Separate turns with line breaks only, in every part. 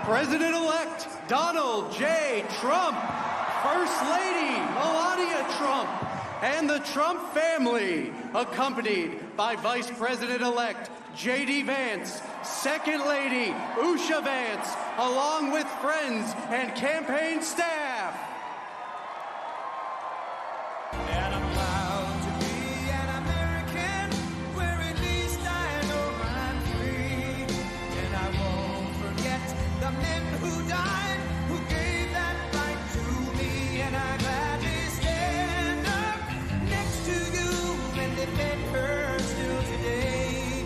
President-elect Donald J. Trump, First Lady Melania Trump, and the Trump family, accompanied by Vice President-elect JD Vance, Second Lady Usha Vance, along with friends and campaign staff.
And I'm proud to be an American, where at least I know I'm free. And I won't forget the men who died, who gave that right to me. And I gladly stand up next to you and defend her still today.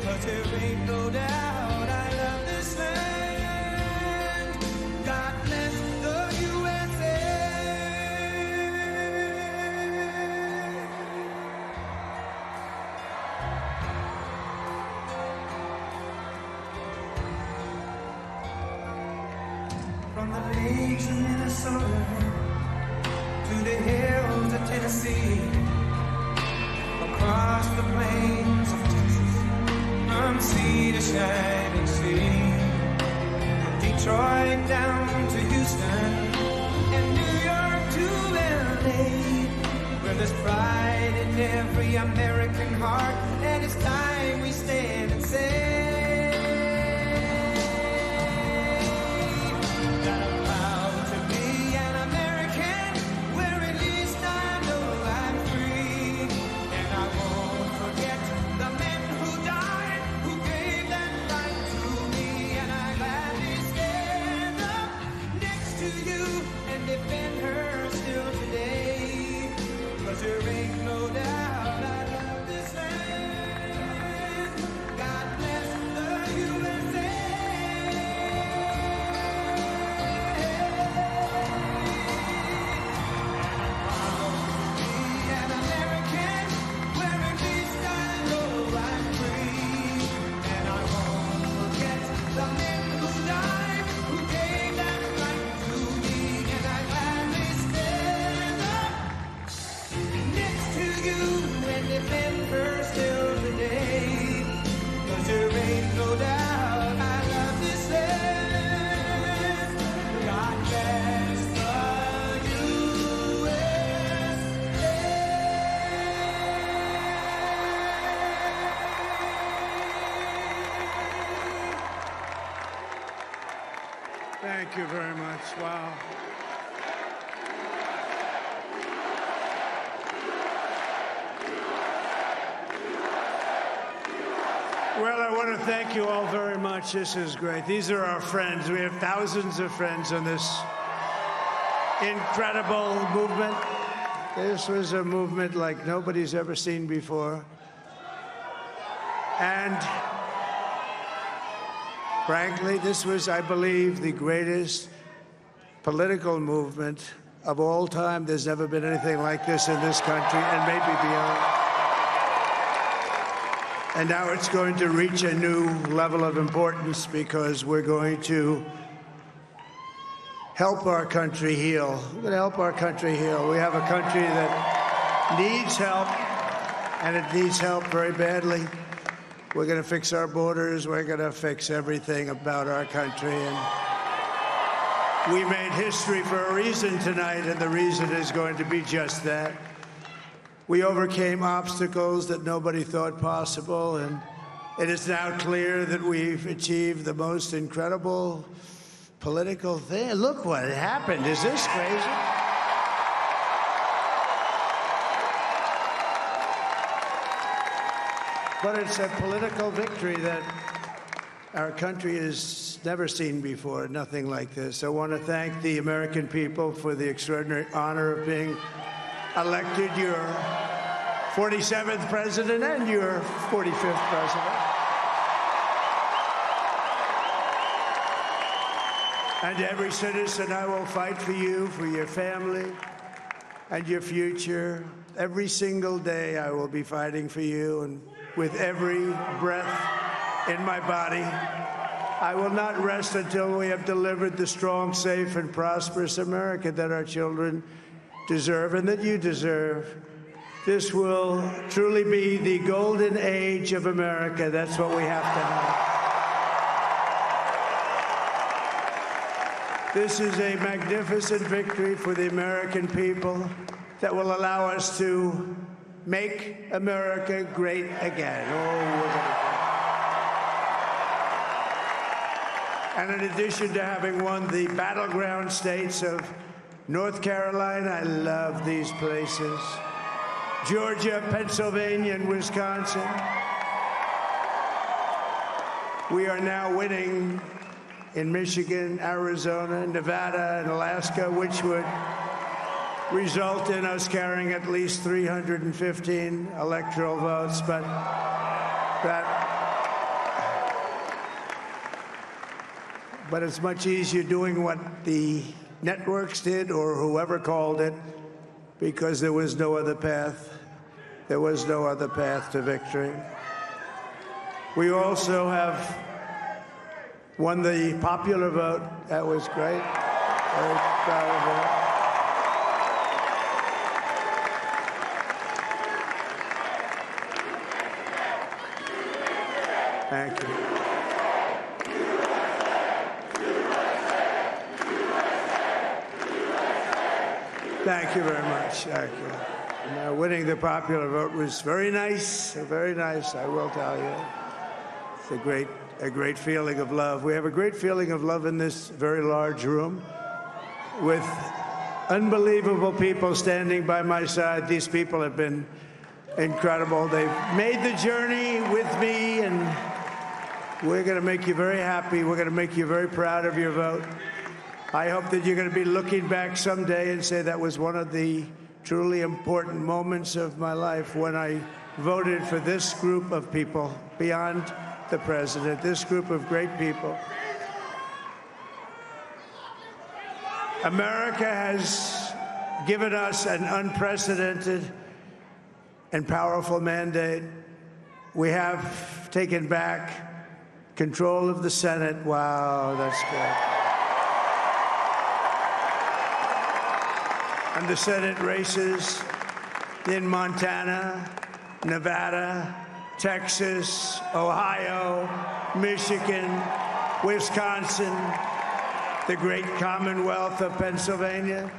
'Cause there ain't no doubt I love this land. God bless the USA. From the lakes of Minnesota to the hills of Tennessee, across the plains of Texas, from sea to shining sea, from Detroit down to Houston, and New York to LA, where there's pride in every American heart, and it's time we stand and say that I'm proud to be an American, where at least I know I'm free. And I won't forget the men who died, who gave that right to me. And I gladly stand up next to you and defend her still today. 'Cause there ain't no doubt I love this land. God bless the USA. An American, where at least I know I'm free. And I won't forget the men who died, who gave that right to me. And I gladly stand up next to you and defend her still today. 'Cause there ain't no doubt I love this land. God bless the USA.
Thank you very much. Wow. Well, I want to thank you all very much. This is great. These are our friends. We have thousands of friends on this incredible movement. This was a movement like nobody's ever seen before. And frankly, this was, I believe, the greatest political movement of all time. There's never been anything like this in this country, and maybe beyond. And now it's going to reach a new level of importance because we're going to help our country heal. We're going to help our country heal. We have a country that needs help, and it needs help very badly. We're going to fix our borders. We're going to fix everything about our country. And we made history for a reason tonight, and the reason is going to be just that. We overcame obstacles that nobody thought possible, and it is now clear that we've achieved the most incredible political thing. Look what happened. Is this crazy? But it's a political victory that our country has never seen before, nothing like this. I want to thank the American people for the extraordinary honor of being elected your 47th president and your 45th president. And every citizen, I will fight for you, for your family, and your future. Every single day, I will be fighting for you, and with every breath in my body, I will not rest until we have delivered the strong, safe, and prosperous America that our children deserve and that you deserve. This will truly be the golden age of America. That's what we have to have. This is a magnificent victory for the American people that will allow us to make America great again. And in addition to having won the battleground states of North Carolina, I love these places, Georgia, Pennsylvania, and Wisconsin, we are now winning in Michigan, Arizona, Nevada, and Alaska, which would result in us carrying at least 315 electoral votes. But it's much easier doing what the networks did or whoever called it, because there was no other path. There was no other path to victory. We also have won the popular vote. That was great. Very proud of that. Thank you. Thank you very much. Thank you. And, winning the popular vote was very nice, I will tell you. It's a great feeling of love. We have a great feeling of love in this very large room with unbelievable people standing by my side. These people have been incredible. They've made the journey with me, and we're going to make you very happy. We're going to make you very proud of your vote. I hope that you're going to be looking back someday and say that was one of the truly important moments of my life when I voted for this group of people beyond the president, this group of great people. America has given us an unprecedented and powerful mandate. We have taken back control of the Senate. Wow, that's good. And the Senate races in Montana, Nevada, Texas, Ohio, Michigan, Wisconsin, the great Commonwealth of Pennsylvania,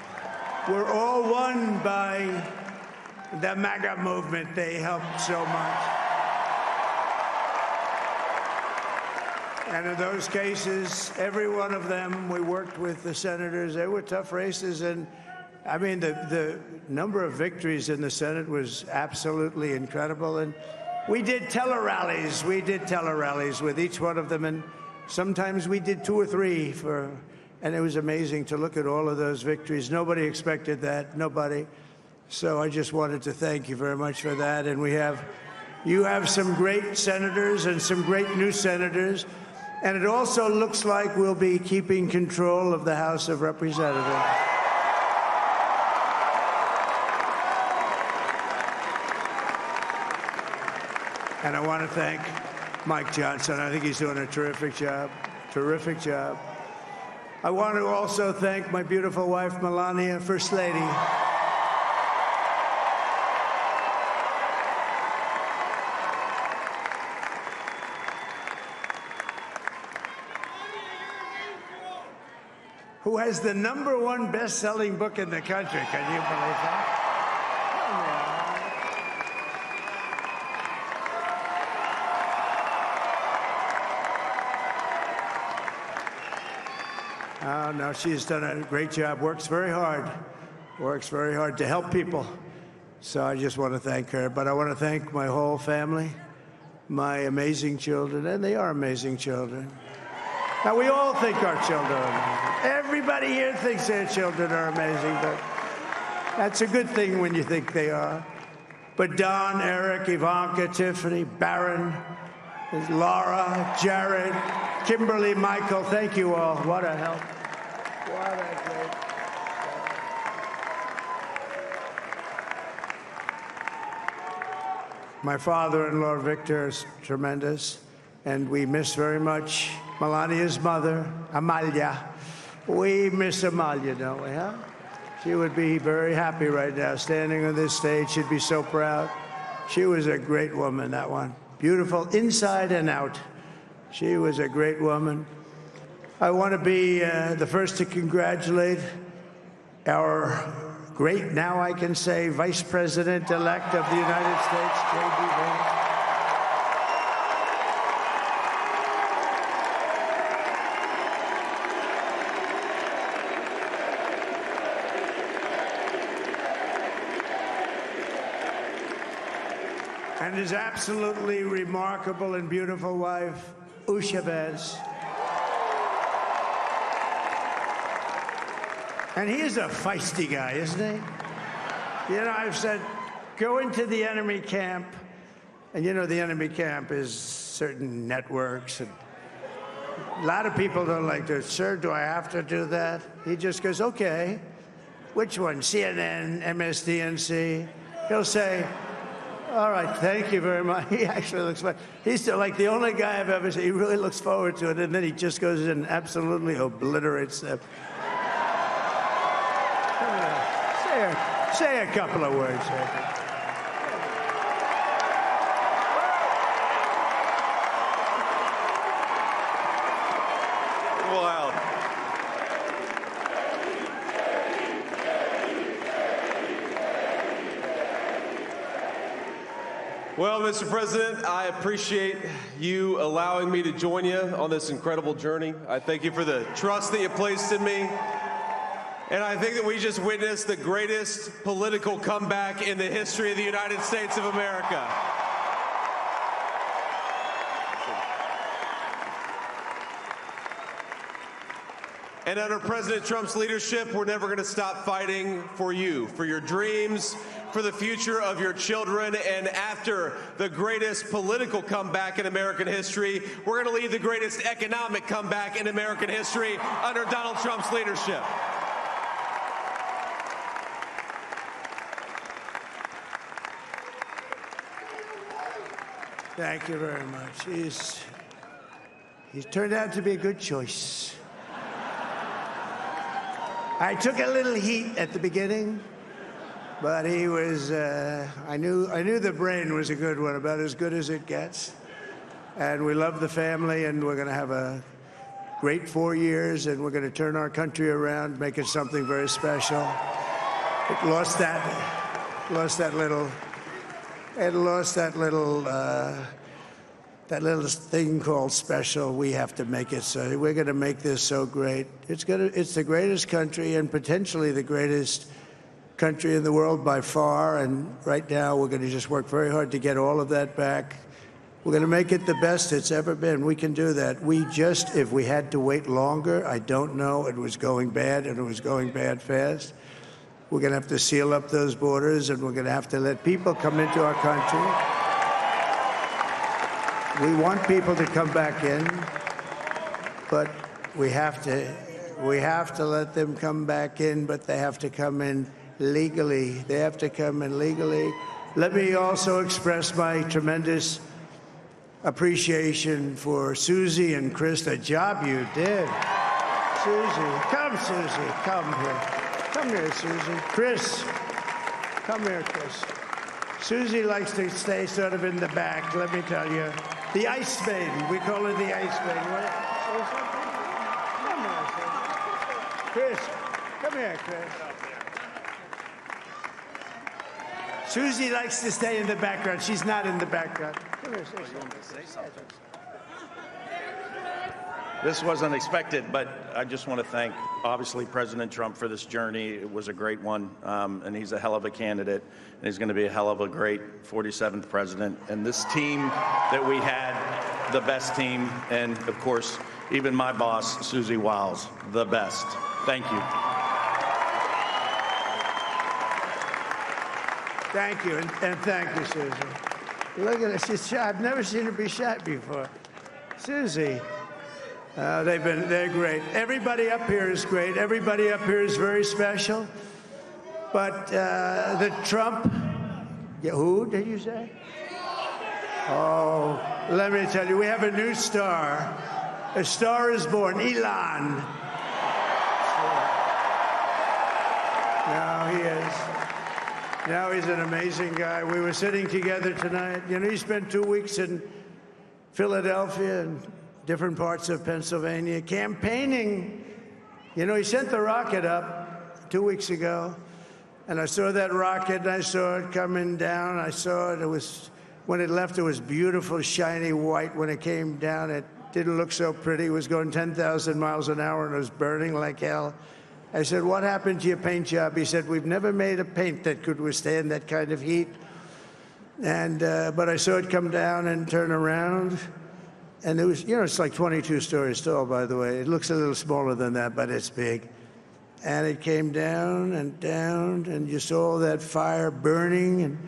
were all won by the MAGA movement. They helped so much. And in those cases, every one of them, we worked with the senators. They were tough races, and I mean, the number of victories in the Senate was absolutely incredible. And we did tele-rallies. We did tele-rallies with each one of them. And sometimes we did 2 or 3 and it was amazing to look at all of those victories. Nobody expected that, nobody. So I just wanted to thank you very much for that. And you have some great senators and some great new senators. And it also looks like we'll be keeping control of the House of Representatives. And I want to thank Mike Johnson. I think he's doing a terrific job. Terrific job. I want to also thank my beautiful wife, Melania, First Lady. Who has the #1 best-selling book in the country. Can you believe that? Oh, no, she's done a great job, works very hard to help people. So I just want to thank her. But I want to thank my whole family, my amazing children, and they are amazing children. Now, we all think our children are amazing. Everybody here thinks their children are amazing, but that's a good thing when you think they are. But Don, Eric, Ivanka, Tiffany, Barron, Laura, Jared, Kimberly, Michael, thank you all. What a help. What a great. My father-in-law, Victor, is tremendous, and we miss very much Melania's mother, Amalia. We miss Amalia, don't we, huh? She would be very happy right now, standing on this stage. She'd be so proud. She was a great woman, that one. Beautiful inside and out. She was a great woman. I want to be the first to congratulate our great, now I can say, Vice President-elect of the United States, JD Vance. And his absolutely remarkable and beautiful wife, Usha Vance. And he is a feisty guy, isn't he? You know, I've said, go into the enemy camp. And you know, the enemy camp is certain networks. And a lot of people don't like to, sir, do I have to do that? He just goes, okay. Which one? CNN, MSDNC? He'll say, all right, thank you very much. He actually looks like, he's still like the only guy I've ever seen. He really looks forward to it. And then he just goes in and absolutely obliterates them. Say a couple of words.
Wow. Well, Mr. President, I appreciate you allowing me to join you on this incredible journey. I thank you for the trust that you placed in me. And I think that we just witnessed the greatest political comeback in the history of the United States of America. And under President Trump's leadership, we're never going to stop fighting for you, for your dreams, for the future of your children. And after the greatest political comeback in American history, we're going to lead the greatest economic comeback in American history under Donald Trump's leadership.
Thank you very much. He's turned out to be a good choice. I took a little heat at the beginning, but he was, I knew the brain was a good one, about as good as it gets. And we love the family, and we're going to have a great 4 years, and we're going to turn our country around, make it something very special. It lost that little thing called special. We have to make it so. We're going to make this so great. It's the greatest country and potentially the greatest country in the world by far. And right now, we're going to just work very hard to get all of that back. We're going to make it the best it's ever been. We can do that. If we had to wait longer, I don't know. It was going bad, and it was going bad fast. We're going to have to seal up those borders, and we're going to have to let people come into our country. We want people to come back in, but we have to let them come back in, but they have to come in legally. They have to come in legally. Let me also express my tremendous appreciation for Susie and Chris, the job you did. Susie, come here. Come here, Susie. Chris, come here, Chris. Susie likes to stay sort of in the back, let me tell you. The Ice Maiden, we call her the Ice Maiden. Come here, Chris. Come here, Chris. Susie likes to stay in the background. She's not in the background. Come here, say something.
This wasn't expected, but I just want to thank, obviously, President Trump for this journey. It was a great one, and he's a hell of a candidate, and he's going to be a hell of a great 47th president. And this team that we had, the best team, and, of course, even my boss, Susie Wiles, the best. Thank you.
Thank you, and thank you, Susie. Look at her. She's shy. I've never seen her be shy before. Susie. They're great. Everybody up here is great. Everybody up here is very special. But the Trump, who did you say? Oh, let me tell you, we have a new star. A star is born, Elon. Now he is. Now he's an amazing guy. We were sitting together tonight. You know, he spent 2 weeks in Philadelphia and different parts of Pennsylvania, campaigning. You know, he sent the rocket up 2 weeks ago, and I saw that rocket, and I saw it coming down. I saw it. It was, when it left, it was beautiful, shiny white. When it came down, it didn't look so pretty. It was going 10,000 miles an hour, and it was burning like hell. I said, what happened to your paint job? He said, we've never made a paint that could withstand that kind of heat. And but I saw it come down and turn around. And it was, you know, it's like 22 stories tall, by the way. It looks a little smaller than that, but it's big. And it came down, and you saw that fire burning.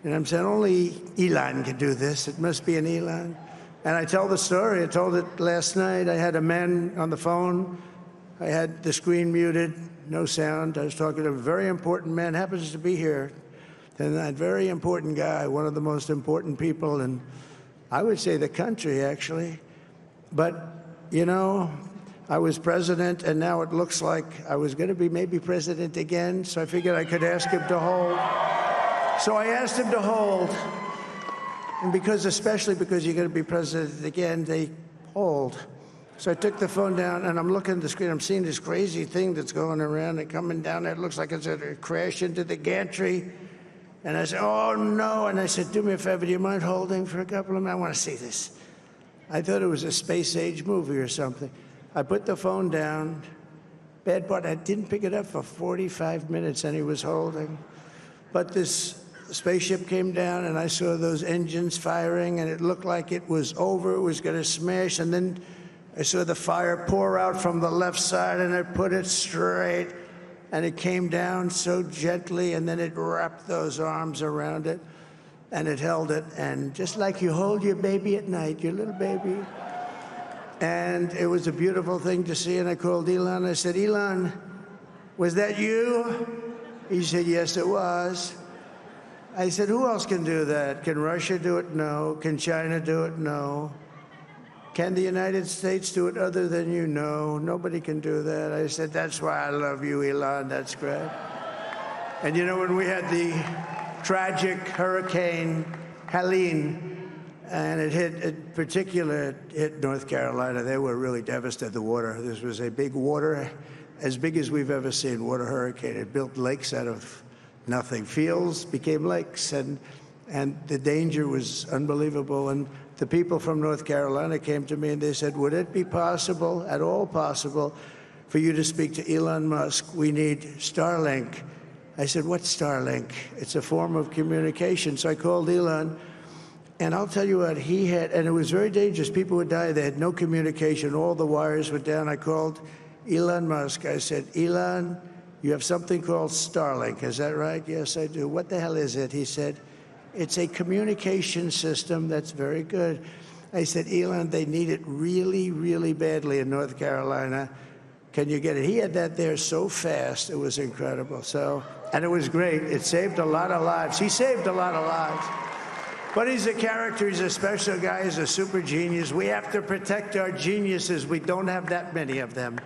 And I'm saying, only Elon can do this. It must be an Elon. And I tell the story. I told it last night. I had a man on the phone. I had the screen muted, no sound. I was talking to a very important man, happens to be here. And that very important guy, one of the most important people in, I would say, the country, actually. But, you know, I was president, and now it looks like I was going to be maybe president again, so I figured I could ask him to hold. So I asked him to hold. And because, especially because you're going to be president again, they hold. So I took the phone down, and I'm looking at the screen. I'm seeing this crazy thing that's going around and coming down there. It looks like it's going to crash into the gantry. And I said, oh, no. And I said, do me a favor, do you mind holding for a couple of minutes? I want to see this. I thought it was a space-age movie or something. I put the phone down. Bad part, I didn't pick it up for 45 minutes, and he was holding. But this spaceship came down, and I saw those engines firing, and it looked like it was over. It was going to smash, and then I saw the fire pour out from the left side, and I put it straight, and it came down so gently, and then it wrapped those arms around it, and it held it, and just like you hold your baby at night, your little baby. And it was a beautiful thing to see, and I called Elon. I said, Elon, was that you? He said, yes, it was. I said, who else can do that? Can Russia do it? No. Can China do it? No. Can the United States do it other than you? No. Nobody can do that. I said, that's why I love you, Elon. That's great. And you know, when we had the tragic Hurricane Helene, and it hit North Carolina, they were really devastated, the water. This was a big water, as big as we've ever seen, water hurricane. It built lakes out of nothing. Fields became lakes, and the danger was unbelievable. And the people from North Carolina came to me and they said, would it be possible, at all possible, for you to speak to Elon Musk? We need Starlink. I said, what's Starlink? It's a form of communication. So I called Elon, and I'll tell you what, he had, and it was very dangerous. People would die. They had no communication. All the wires were down. I called Elon Musk. I said, Elon, you have something called Starlink. Is that right? Yes, I do. What the hell is it? He said, it's a communication system that's very good. I said, Elon, they need it really, really badly in North Carolina. Can you get it? He had that there so fast. It was incredible. So, and it was great. It saved a lot of lives. He saved a lot of lives. But he's a character. He's a special guy. He's a super genius. We have to protect our geniuses. We don't have that many of them.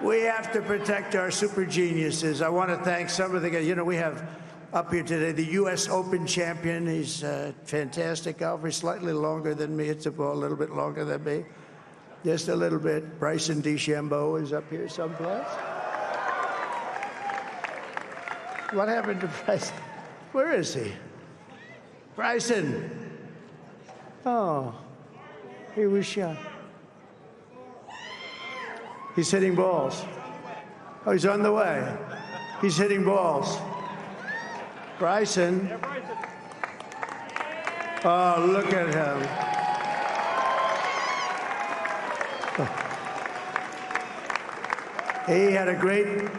We have to protect our super geniuses. I want to thank some of the guys. You know, we have up here today the U.S. Open champion. He's a fantastic golfer. He's slightly longer than me. It's a little bit longer than me. Just a little bit. Bryson DeChambeau is up here someplace. What happened to Bryson? Where is he? Bryson. Oh, he was shot. He's hitting balls. Oh, he's on the way. He's hitting balls. Bryson. Oh, look at him.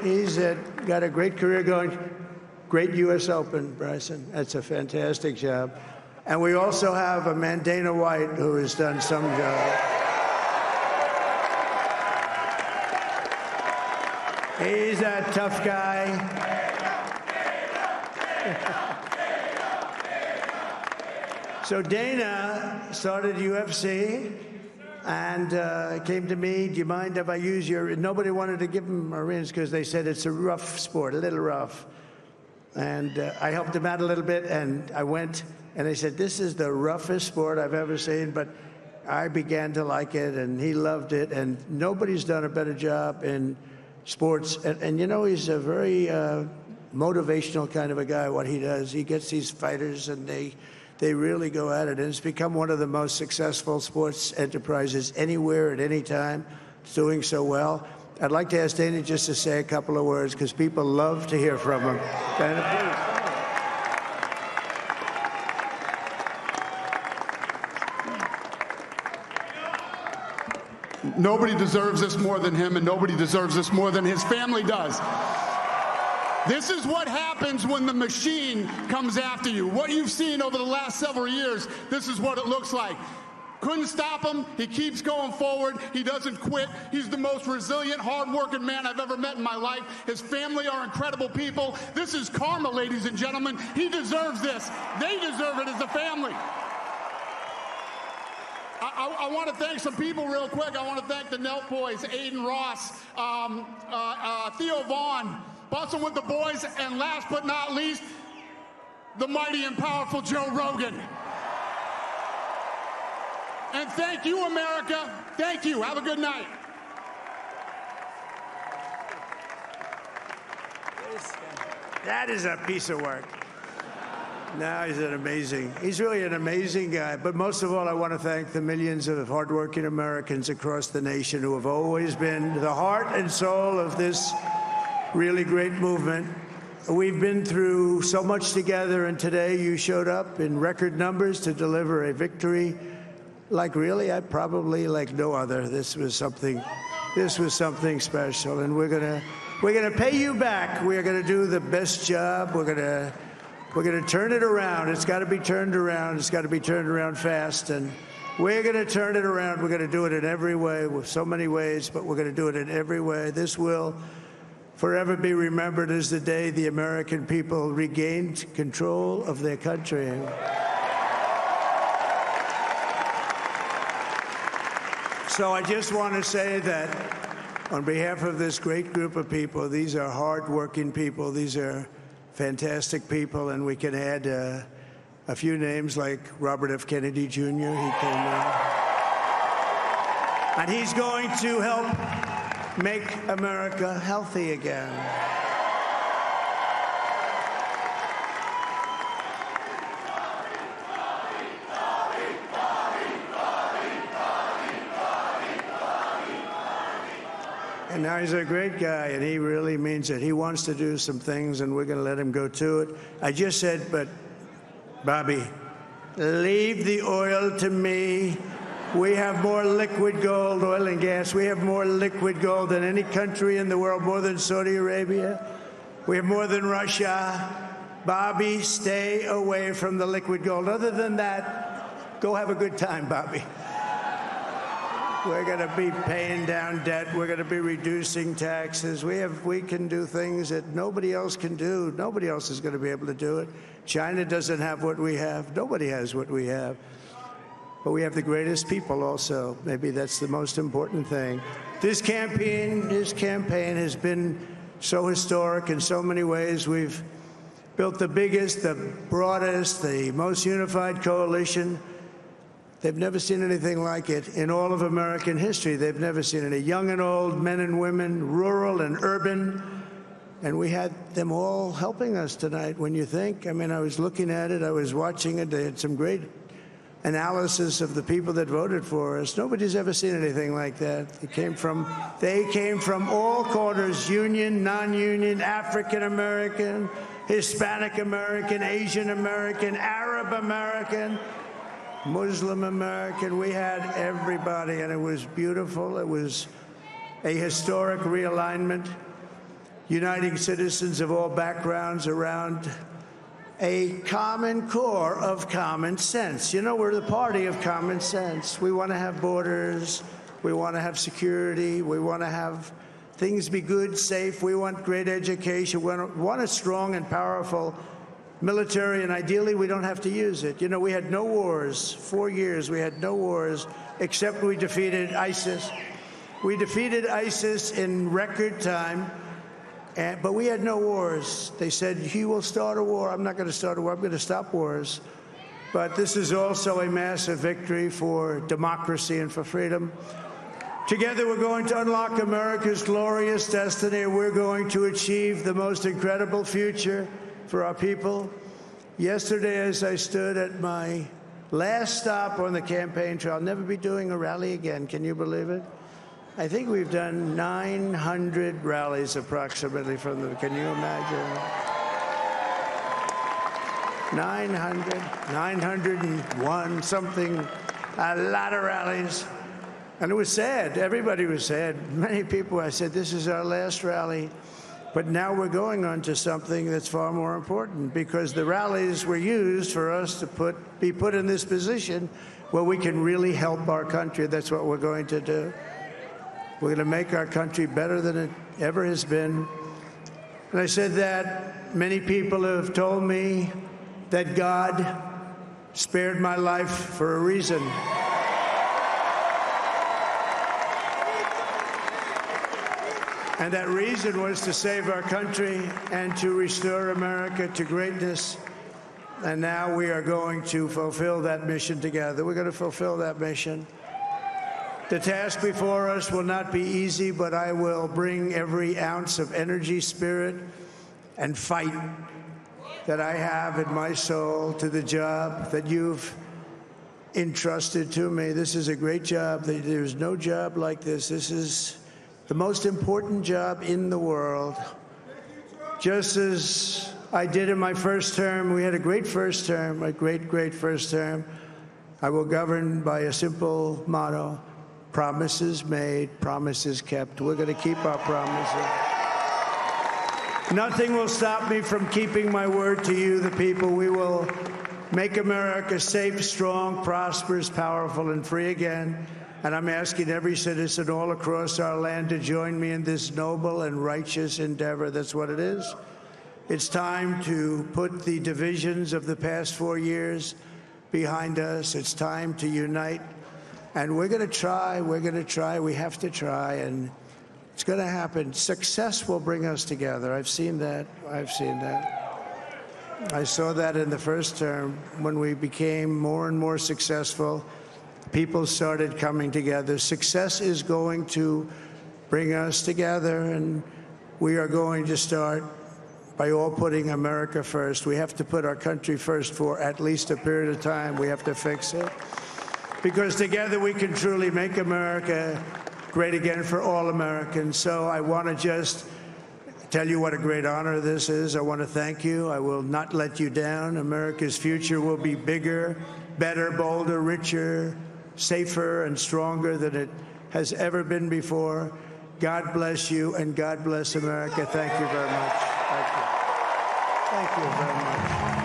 He's got a great career going. Great U.S. Open, Bryson. That's a fantastic job. And we also have a man, Dana White, who has done some job. He's a tough guy. So Dana started UFC and came to me, do you mind if I use your... Nobody wanted to give him Marines because they said it's a rough sport, a little rough. And I helped him out a little bit, and I went, and they said, this is the roughest sport I've ever seen, but I began to like it, and he loved it, and nobody's done a better job in sports. And you know, he's a very motivational kind of a guy, what he does. He gets these fighters, and they really go at it, and it's become one of the most successful sports enterprises anywhere at any time. It's doing so well. I'd like to ask Dana just to say a couple of words, because people love to hear from him. Dana, please.
Nobody deserves this more than him, and nobody deserves this more than his family does. This is what happens when the machine comes after you. What you've seen over the last several years, this is what it looks like. Couldn't stop him. He keeps going forward. He doesn't quit. He's the most resilient, hard-working man I've ever met in my life. His family are incredible people. This is karma, ladies and gentlemen. He deserves this. They deserve it as a family. I want to thank some people real quick. I want to thank the Nelk boys, Aiden Ross, Theo Vaughn, Bustin' with the Boys, and last but not least, the mighty and powerful Joe Rogan. And thank you, America. Thank you. Have a good night.
That is a piece of work. No, he's really an amazing guy. But most of all, I want to thank the millions of hardworking Americans across the nation who have always been the heart and soul of this really great movement. We've been through so much together, and today you showed up in record numbers to deliver a victory like like no other. This was something special, and we're gonna pay you back. We're gonna do the best job. We're gonna turn it around. It's got to be turned around. It's got to be turned around fast, and we're gonna turn it around. We're gonna do it in every way, with so many ways, but we're gonna do it in every way. This will forever be remembered as the day the American people regained control of their country. So I just want to say that on behalf of this great group of people, these are hard-working people. These are fantastic people, and we can add a few names like Robert F. Kennedy Jr. He came in. And he's going to help make America healthy again. And now he's a great guy, and he really means it. He wants to do some things, and we're going to let him go to it. I just said, but, Bobby, leave the oil to me. We have more liquid gold, oil and gas. We have more liquid gold than any country in the world, more than Saudi Arabia. We have more than Russia. Bobby, stay away from the liquid gold. Other than that, go have a good time, Bobby. We're going to be paying down debt. We're going to be reducing taxes. We can do things that nobody else can do. Nobody else is going to be able to do it. China doesn't have what we have. Nobody has what we have. But we have the greatest people also. Maybe that's the most important thing. This campaign has been so historic in so many ways. We've built the biggest, the broadest, the most unified coalition. They've never seen anything like it in all of American history. They've never seen it. Young and old, men and women, rural and urban. And we had them all helping us tonight. When you think, I mean, I was looking at it, I was watching it. They had some great analysis of the people that voted for us. Nobody's ever seen anything like that. They came from all corners, union, non-union, African American, Hispanic American, Asian American, Arab American, Muslim American. We had everybody, and it was beautiful. It was a historic realignment, uniting citizens of all backgrounds around a common core of common sense. You know, we're the party of common sense. We want to have borders. We want to have security. We want to have things be good, safe. We want great education. We want a strong and powerful military, and ideally we don't have to use it. You know, we had no wars. 4 years we had no wars, except we defeated ISIS. We defeated ISIS in record time, but we had no wars. They said, he will start a war. I'm not going to start a war. I'm going to stop wars. but this is also a massive victory for democracy and for freedom. Together, we're going to unlock America's glorious destiny. We're going to achieve the most incredible future for our people. Yesterday, as I stood at my last stop on the campaign trail, I'll never be doing a rally again. Can you believe it? I think we've done 900 rallies approximately from them. Can you imagine? 900, 901, something, a lot of rallies. And it was sad. Everybody was sad. Many people, I said, this is our last rally. But now we're going on to something that's far more important, because the rallies were used for us to be put in this position where we can really help our country. That's what we're going to do. We're going to make our country better than it ever has been. And I said that many people have told me that God spared my life for a reason. And that reason was to save our country and to restore America to greatness. And now we are going to fulfill that mission together. We're going to fulfill that mission. The task before us will not be easy, but I will bring every ounce of energy, spirit, and fight that I have in my soul to the job that you've entrusted to me. This is a great job. There's no job like this. This is the most important job in the world. Just as I did in my first term, we had a great first term, a great, great first term. I will govern by a simple motto: promises made, promises kept. We're going to keep our promises. Nothing will stop me from keeping my word to you, the people. We will make America safe, strong, prosperous, powerful, and free again. And I'm asking every citizen all across our land to join me in this noble and righteous endeavor. That's what it is. It's time to put the divisions of the past 4 years behind us. It's time to unite. And we're going to try. We're going to try. We have to try. And it's going to happen. Success will bring us together. I've seen that. I've seen that. I saw that in the first term when we became more and more successful. People started coming together. Success is going to bring us together, and we are going to start by all putting America first. We have to put our country first for at least a period of time. We have to fix it, because together we can truly make America great again for all Americans. So I want to just tell you what a great honor this is. I want to thank you. I will not let you down. America's future will be bigger, better, bolder, richer, safer, and stronger than it has ever been before. God bless you, and God bless America. Thank you very much. Thank you. Thank you very much.